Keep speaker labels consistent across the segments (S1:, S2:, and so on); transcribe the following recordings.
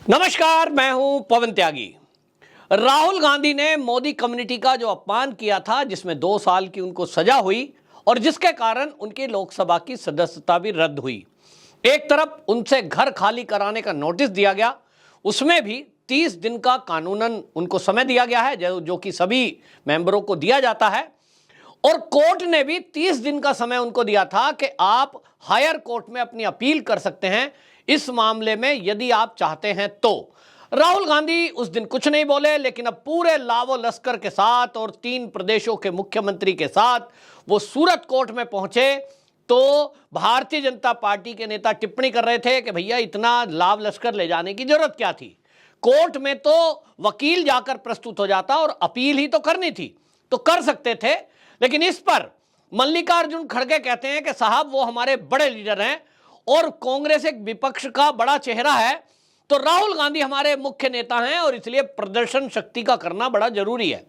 S1: नमस्कार, मैं हूं पवन त्यागी। राहुल गांधी ने मोदी कम्युनिटी का जो अपमान किया था, जिसमें 2 साल की उनको सजा हुई और जिसके कारण उनकी लोकसभा की सदस्यता भी रद्द हुई। एक तरफ उनसे घर खाली कराने का नोटिस दिया गया, उसमें भी 30 दिन का कानूनन उनको समय दिया गया है, जो कि सभी मेंबरों को दिया जाता है। और कोर्ट ने भी 30 दिन का समय उनको दिया था कि आप हायर कोर्ट में अपनी अपील कर सकते हैं इस मामले में, यदि आप चाहते हैं तो। राहुल गांधी उस दिन कुछ नहीं बोले, लेकिन अब पूरे लावो लश्कर के साथ और 3 प्रदेशों के मुख्यमंत्री के साथ वो सूरत कोर्ट में पहुंचे तो भारतीय जनता पार्टी के नेता टिप्पणी कर रहे थे कि भैया इतना लाव लश्कर ले जाने की जरूरत क्या थी। कोर्ट में तो वकील जाकर प्रस्तुत हो जाता और अपील ही तो करनी थी, तो कर सकते थे। लेकिन इस पर मल्लिकार्जुन खड़गे कहते हैं कि साहब वो हमारे बड़े लीडर हैं और कांग्रेस एक विपक्ष का बड़ा चेहरा है, तो राहुल गांधी हमारे मुख्य नेता हैं और इसलिए प्रदर्शन शक्ति का करना बड़ा जरूरी है।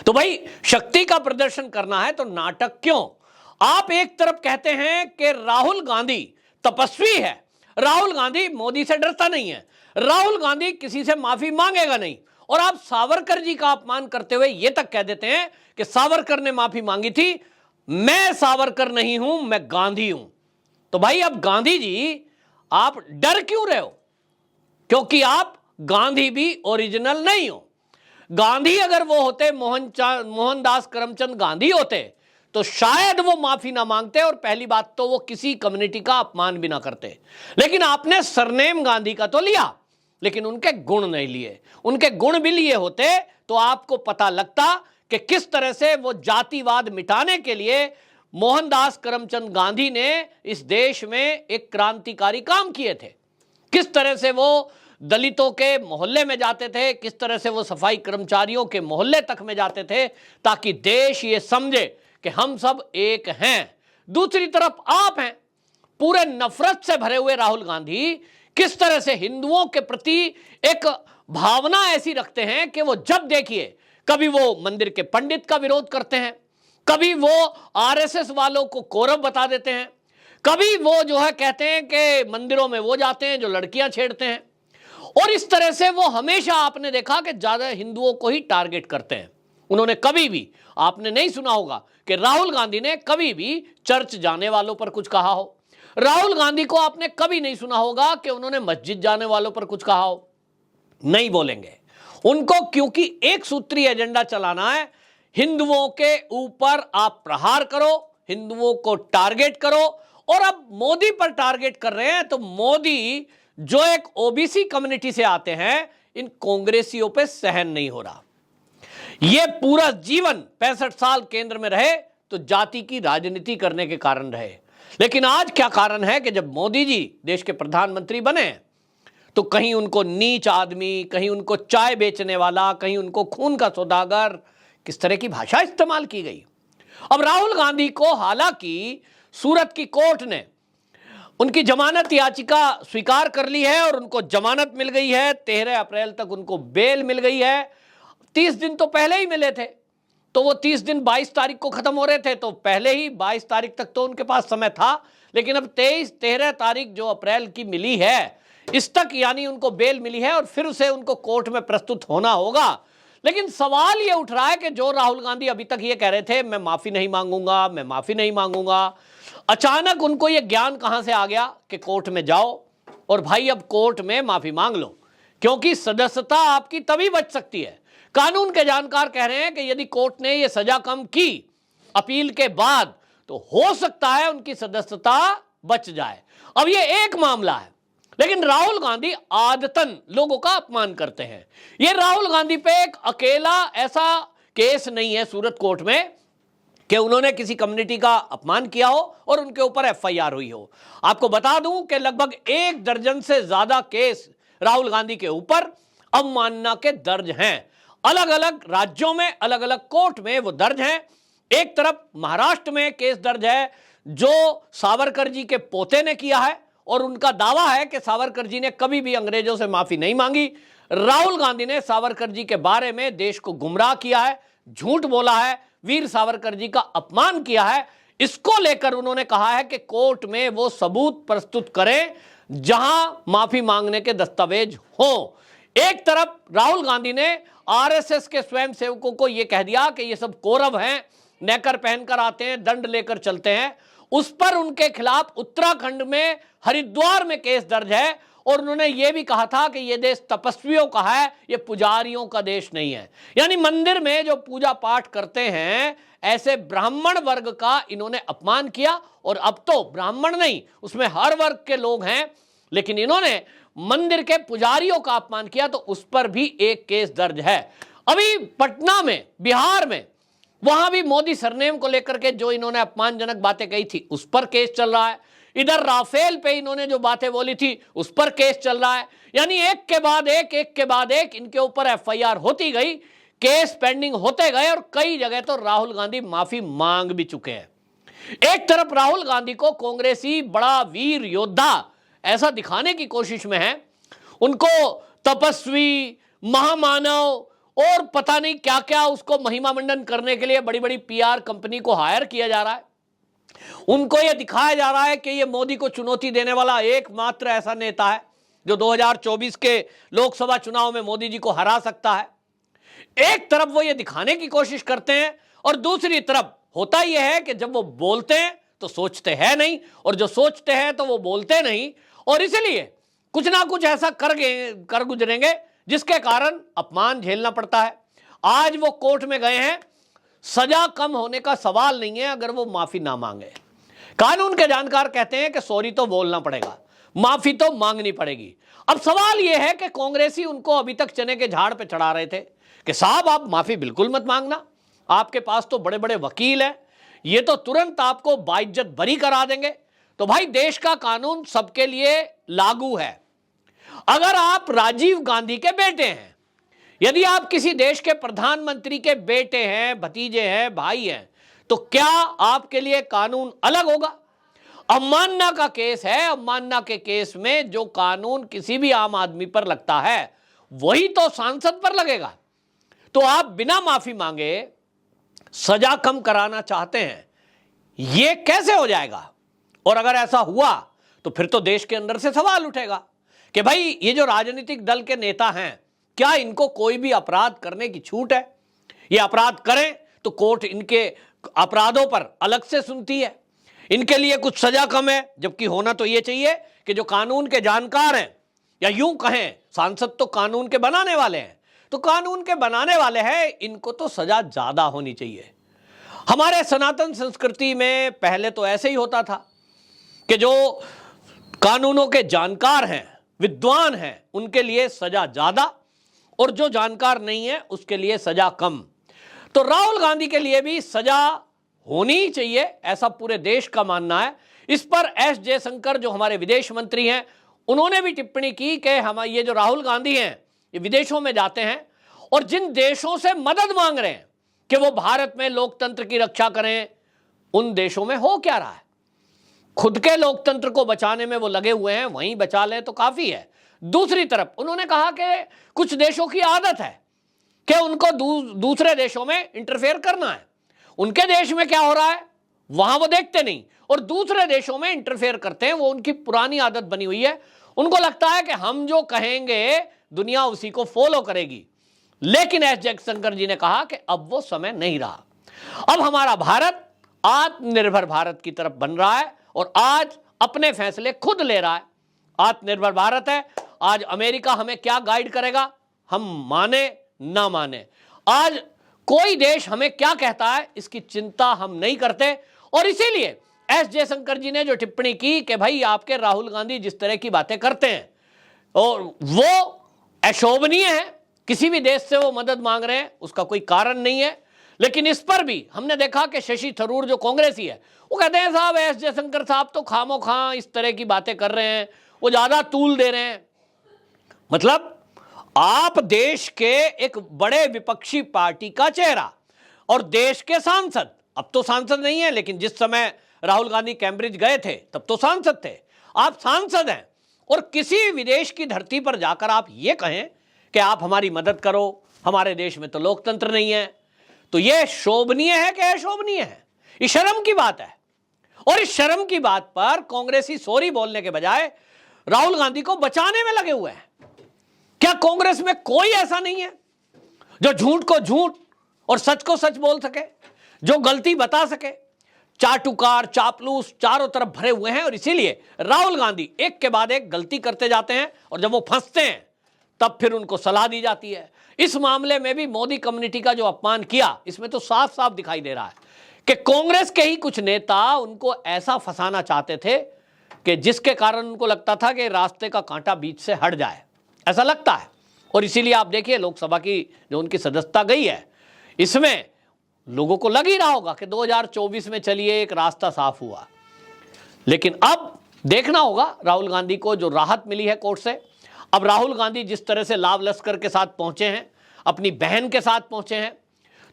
S1: तो भाई शक्ति का प्रदर्शन करना है तो नाटक क्यों? आप एक तरफ कहते हैं कि राहुल गांधी तपस्वी है, राहुल गांधी मोदी से डरता नहीं है, राहुल गांधी किसी से माफी मांगेगा नहीं, और आप सावरकर जी का अपमान करते हुए यह तक कह देते हैं कि सावरकर ने माफी मांगी थी। मैं सावरकर नहीं हूं, मैं गांधी हूं। तो भाई अब गांधी जी आप डर क्यों रहे हो? क्योंकि आप गांधी भी ओरिजिनल नहीं हो। गांधी अगर वो होते, मोहनदास करमचंद गांधी होते, तो शायद वो माफी ना मांगते और पहली बात तो वो किसी कम्युनिटी का अपमान भी ना करते। लेकिन आपने सरनेम गांधी का तो लिया, लेकिन उनके गुण नहीं लिए। उनके गुण भी लिए होते तो आपको पता लगता कि किस तरह से वो जातिवाद मिटाने के लिए मोहनदास करमचंद गांधी ने इस देश में एक क्रांतिकारी काम किए थे। किस तरह से वो दलितों के मोहल्ले में जाते थे, किस तरह से वो सफाई कर्मचारियों के मोहल्ले तक में जाते थे, ताकि देश ये समझे कि हम सब एक हैं। दूसरी तरफ आप हैं पूरे नफरत से भरे हुए राहुल गांधी, किस तरह से हिंदुओं के प्रति एक भावना ऐसी रखते हैं कि वो जब देखिए कभी वो मंदिर के पंडित का विरोध करते हैं, कभी वो आरएसएस वालों को कौरव बता देते हैं, कभी वो जो है कहते हैं कि मंदिरों में वो जाते हैं जो लड़कियां छेड़ते हैं, और इस तरह से वो हमेशा आपने देखा कि ज्यादा हिंदुओं को ही टारगेट करते हैं। उन्होंने कभी भी, आपने नहीं सुना होगा कि राहुल गांधी ने कभी भी चर्च जाने वालों पर कुछ कहा हो। राहुल गांधी को आपने कभी नहीं सुना होगा कि उन्होंने मस्जिद जाने वालों पर कुछ कहा हो। नहीं बोलेंगे उनको, क्योंकि एक सूत्री एजेंडा चलाना है। हिंदुओं के ऊपर आप प्रहार करो, हिंदुओं को टारगेट करो, और अब मोदी पर टारगेट कर रहे हैं। तो मोदी जो एक ओबीसी कम्युनिटी से आते हैं, इन कांग्रेसियों पे सहन नहीं हो रहा। ये पूरा जीवन 65 साल केंद्र में रहे तो जाति की राजनीति करने के कारण रहे। लेकिन आज क्या कारण है कि जब मोदी जी देश के प्रधानमंत्री बने तो कहीं उनको नीच आदमी, कहीं उनको चाय बेचने वाला, कहीं उनको खून का सौदागर, किस तरह की भाषा इस्तेमाल की गई। अब राहुल गांधी को हालांकि सूरत की कोर्ट ने उनकी जमानत याचिका स्वीकार कर ली है और उनको जमानत मिल गई है। 13 अप्रैल तक उनको बेल मिल गई है। 30 दिन तो पहले ही मिले थे, तो वो 30 दिन 22 तारीख को खत्म हो रहे थे, तो पहले ही 22 तारीख तक तो उनके पास समय था। लेकिन अब 13 तारीख जो अप्रैल की मिली है, इस तक यानी उनको बेल मिली है और फिर से उनको कोर्ट में प्रस्तुत होना होगा। लेकिन सवाल ये उठ रहा है कि जो राहुल गांधी अभी तक ये कह रहे थे मैं माफी नहीं मांगूंगा, मैं माफी नहीं मांगूंगा, अचानक उनको ये ज्ञान कहां से आ गया कि कोर्ट में जाओ और भाई अब कोर्ट में माफी मांग लो, क्योंकि सदस्यता आपकी तभी बच सकती है। कानून के जानकार कह रहे हैं कि यदि कोर्ट ने ये सजा कम की अपील के बाद, तो हो सकता है उनकी सदस्यता बच जाए। अब ये एक मामला है, लेकिन राहुल गांधी आदतन लोगों का अपमान करते हैं। ये राहुल गांधी पे एक अकेला ऐसा केस नहीं है सूरत कोर्ट में कि उन्होंने किसी कम्युनिटी का अपमान किया हो और उनके ऊपर एफआईआर हुई हो। आपको बता दूं कि लगभग 1 दर्जन से ज्यादा केस राहुल गांधी के ऊपर अवमानना के दर्ज हैं। अलग अलग राज्यों में, अलग अलग कोर्ट में वो दर्ज हैं। एक तरफ महाराष्ट्र में केस दर्ज है जो सावरकर जी के पोते ने किया है और उनका दावा है कि सावरकर जी ने कभी भी अंग्रेजों से माफी नहीं मांगी। राहुल गांधी ने सावरकर जी के बारे में देश को गुमराह किया है, झूठ बोला है, वीर सावरकर जी का अपमान किया है। इसको लेकर उन्होंने कहा है कि कोर्ट में वो सबूत प्रस्तुत करें जहां माफी मांगने के दस्तावेज हों। एक तरफ राहुल गांधी ने आरएसएस के स्वयंसेवकों को यह कह दिया कि ये सब कौरव हैं, नेकर पहनकर आते हैं, दंड लेकर चलते हैं। उस पर उनके खिलाफ उत्तराखंड में हरिद्वार में केस दर्ज है और उन्होंने यह भी कहा था कि यह देश तपस्वियों का है, यह पुजारियों का देश नहीं है। यानी मंदिर में जो पूजा पाठ करते हैं ऐसे ब्राह्मण वर्ग का इन्होंने अपमान किया। और अब तो ब्राह्मण नहीं, उसमें हर वर्ग के लोग हैं, लेकिन इन्होंने मंदिर के पुजारियों का अपमान किया, तो उस पर भी एक केस दर्ज है। अभी पटना में, बिहार में, वहां भी मोदी सरनेम को लेकर के जो इन्होंने अपमानजनक बातें कही थी उस पर केस चल रहा है। इधर राफेल पे इन्होंने जो बातें बोली थी उस पर केस चल रहा है। यानी एक के बाद एक इनके ऊपर एफआईआर होती गई, केस पेंडिंग होते गए और कई जगह तो राहुल गांधी माफी मांग भी चुके हैं। एक तरफ राहुल गांधी को कांग्रेसी बड़ा वीर योद्धा ऐसा दिखाने की कोशिश में है, उनको तपस्वी, महामानव और पता नहीं क्या क्या उसको महिमा मंडन करने के लिए बड़ी बड़ी पीआर कंपनी को हायर किया जा रहा है। उनको यह दिखाया जा रहा है कि यह मोदी को चुनौती देने वाला एकमात्र ऐसा नेता है जो 2024 के लोकसभा चुनाव में मोदी जी को हरा सकता है। एक तरफ वो ये दिखाने की कोशिश करते हैं और दूसरी तरफ होता यह है कि जब वो बोलते हैं तो सोचते हैं नहीं, और जो सोचते हैं तो वो बोलते नहीं, और इसलिए कुछ ना कुछ ऐसा कर गुजरेंगे जिसके कारण अपमान झेलना पड़ता है। आज वो कोर्ट में गए हैं, सजा कम होने का सवाल नहीं है अगर वो माफी ना मांगे। कानून के जानकार कहते हैं कि सॉरी तो बोलना पड़ेगा, माफी तो मांगनी पड़ेगी। अब सवाल यह है कि कांग्रेसी उनको अभी तक चने के झाड़ पे चढ़ा रहे थे कि साहब आप माफी बिल्कुल मत मांगना, आपके पास तो बड़े बड़े वकील हैं, ये तो तुरंत आपको बाइज्जत बरी करा देंगे। तो भाई देश का कानून सबके लिए लागू है। अगर आप राजीव गांधी के बेटे हैं, यदि आप किसी देश के प्रधानमंत्री के बेटे हैं, भतीजे हैं, भाई हैं, तो क्या आपके लिए कानून अलग होगा? अवमानना का केस है, अवमानना के केस में जो कानून किसी भी आम आदमी पर लगता है वही तो सांसद पर लगेगा। तो आप बिना माफी मांगे सजा कम कराना चाहते हैं, यह कैसे हो जाएगा? और अगर ऐसा हुआ तो फिर तो देश के अंदर से सवाल उठेगा कि भाई ये जो राजनीतिक दल के नेता हैं, क्या इनको कोई भी अपराध करने की छूट है? ये अपराध करें तो कोर्ट इनके अपराधों पर अलग से सुनती है, इनके लिए कुछ सजा कम है, जबकि होना तो ये चाहिए कि जो कानून के जानकार हैं, या यूं कहें सांसद तो कानून के बनाने वाले हैं, तो कानून के बनाने वाले हैं, इनको तो सजा ज्यादा होनी चाहिए। हमारे सनातन संस्कृति में पहले तो ऐसे ही होता था कि जो कानूनों के जानकार हैं, विद्वान हैं, उनके लिए सजा ज्यादा और जो जानकार नहीं है उसके लिए सजा कम। तो राहुल गांधी के लिए भी सजा होनी ही चाहिए, ऐसा पूरे देश का मानना है। इस पर एस जयशंकर जो हमारे विदेश मंत्री हैं, उन्होंने भी टिप्पणी की कि हम ये जो राहुल गांधी हैं ये विदेशों में जाते हैं और जिन देशों से मदद मांग रहे हैं कि वो भारत में लोकतंत्र की रक्षा करें, उन देशों में हो क्या रहा है? खुद के लोकतंत्र को बचाने में वो लगे हुए हैं, वहीं बचा लें तो काफी है। दूसरी तरफ उन्होंने कहा कि कुछ देशों की आदत है कि उनको दूसरे देशों में इंटरफेयर करना है, उनके देश में क्या हो रहा है वहां वो देखते नहीं और दूसरे देशों में इंटरफेयर करते हैं, वो उनकी पुरानी आदत बनी हुई है। उनको लगता है कि हम जो कहेंगे दुनिया उसी को फॉलो करेगी। लेकिन एस जयशंकर जी ने कहा कि अब वो समय नहीं रहा, अब हमारा भारत आत्मनिर्भर भारत की तरफ बन रहा है और आज अपने फैसले खुद ले रहा है। आत्मनिर्भर भारत है, आज अमेरिका हमें क्या गाइड करेगा हम माने ना माने, आज कोई देश हमें क्या कहता है इसकी चिंता हम नहीं करते। और इसीलिए एस जयशंकर जी ने जो टिप्पणी की कि भाई आपके राहुल गांधी जिस तरह की बातें करते हैं और वो अशोभनीय है, किसी भी देश से वो मदद मांग रहे हैं उसका कोई कारण नहीं है। लेकिन इस पर भी हमने देखा कि शशि थरूर जो कांग्रेसी है वो कहते हैं साहब एस जयशंकर साहब तो खामोखां इस तरह की बातें कर रहे हैं, वो ज्यादा तूल दे रहे हैं। मतलब आप देश के एक बड़े विपक्षी पार्टी का चेहरा और देश के सांसद, अब तो सांसद नहीं है लेकिन जिस समय राहुल गांधी कैम्ब्रिज गए थे तब तो सांसद थे, आप सांसद हैं और किसी विदेश की धरती पर जाकर आप ये कहें कि आप हमारी मदद करो, हमारे देश में तो लोकतंत्र नहीं है, तो यह शोभनीय है कि अशोभनीय है? ये शर्म की बात है। और इस शर्म की बात पर कांग्रेसी सॉरी बोलने के बजाय राहुल गांधी को बचाने में लगे हुए हैं। क्या कांग्रेस में कोई ऐसा नहीं है जो झूठ को झूठ और सच को सच बोल सके, जो गलती बता सके? चाटुकार, चापलूस चारों तरफ भरे हुए हैं और इसीलिए राहुल गांधी एक के बाद एक गलती करते जाते हैं और जब वो फंसते हैं तब फिर उनको सलाह दी जाती है। इस मामले में भी मोदी कम्युनिटी का जो अपमान किया, इसमें तो साफ साफ दिखाई दे रहा है कि कांग्रेस के ही कुछ नेता उनको ऐसा फंसाना चाहते थे कि जिसके कारण उनको लगता था कि रास्ते का कांटा बीच से हट जाए, ऐसा लगता है। और इसीलिए आप देखिए लोकसभा की जो उनकी सदस्यता गई है, इसमें लोगों को लग ही रहा होगा कि 2024 में चलिए एक रास्ता साफ हुआ। लेकिन अब देखना होगा राहुल गांधी को जो राहत मिली है कोर्ट से। अब राहुल गांधी जिस तरह से लाव लश्कर के साथ पहुंचे हैं, अपनी बहन के साथ पहुंचे हैं,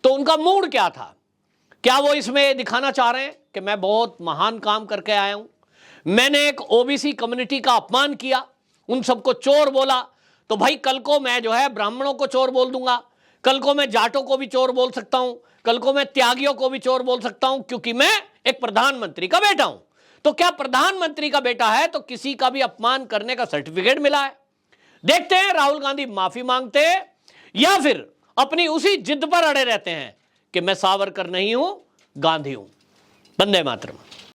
S1: तो उनका मूड क्या था? क्या वो इसमें दिखाना चाह रहे हैं कि मैं बहुत महान काम करके आया हूं, मैंने एक ओबीसी कम्युनिटी का अपमान किया, उन सबको चोर बोला, तो भाई कल को मैं जो है ब्राह्मणों को चोर बोल दूंगा, कल को मैं जाटों को भी चोर बोल सकता हूं, कल को मैं त्यागियों को भी चोर बोल सकता हूं, क्योंकि मैं एक प्रधानमंत्री का बेटा हूं। तो क्या प्रधानमंत्री का बेटा है तो किसी का भी अपमान करने का सर्टिफिकेट मिला है? देखते हैं राहुल गांधी माफी मांगते हैं या फिर अपनी उसी जिद पर अड़े रहते हैं कि मैं सावरकर नहीं हूं, गांधी हूं। वंदे मातरम।